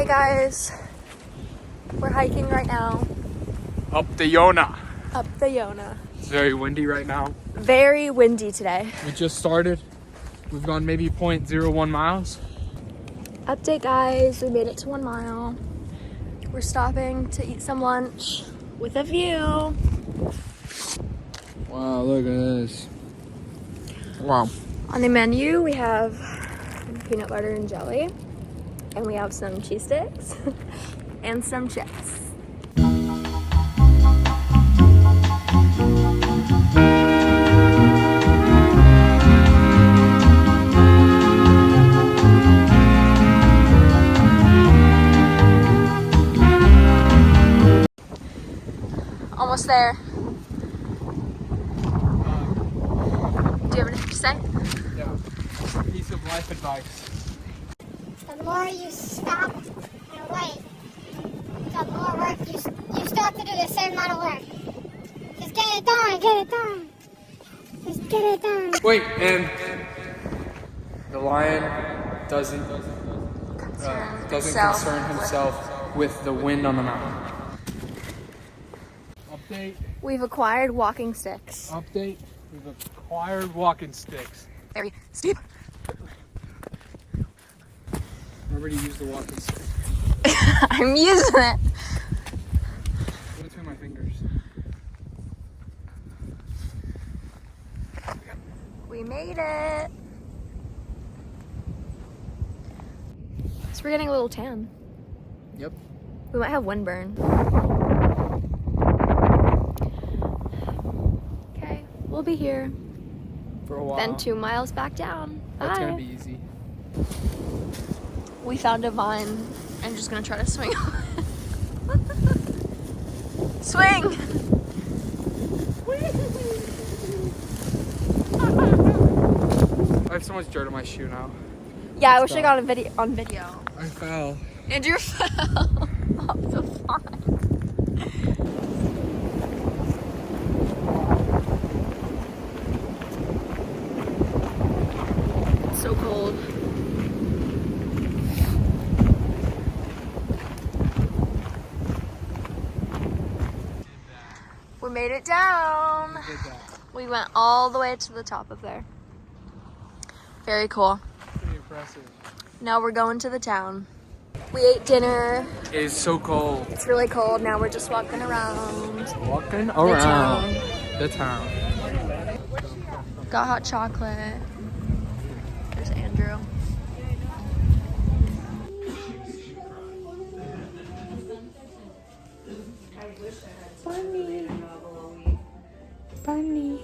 Hey guys, we're hiking right now. Up the Yonah. Up the Yonah. It's very windy right now. Very windy today. We just started. We've gone maybe 0.01 miles. Update guys, we made it to 1 mile. We're stopping to eat some lunch with a view. Wow, look at this. Wow. On the menu we have peanut butter and jelly, and we have some cheese sticks and some chips. Almost there. Do you have anything to say? Yeah. Piece of life advice. The more you stop and wait, the more work you start to do the same amount of work. Just get it done, get it done. Just get it done. Wait, and the lion doesn't concern himself with the wind on the mountain. Update. We've acquired walking sticks. Update. We've acquired walking sticks. Very steep. Remember to use the walking stick. I'm using it. Between my fingers. We made it. So we're getting a little tan. Yep. We might have windburn. Okay, we'll be here. For a while. Then 2 miles back down. That's Bye. gonna be easy. We found a vine. I'm just gonna try to swing on it. Swing! I have so much dirt on my shoe now. Yeah, I wish I got on video. I fell. Andrew fell off the vine. It's so cold. We made it down. We went all the way to the top of there. Very cool. Pretty impressive. Now we're going to the town. We ate dinner. It is so cold. It's really cold. Now we're just walking around. Walking The around town. the town. Got hot chocolate. There's Andrew. Bunny. Bunny.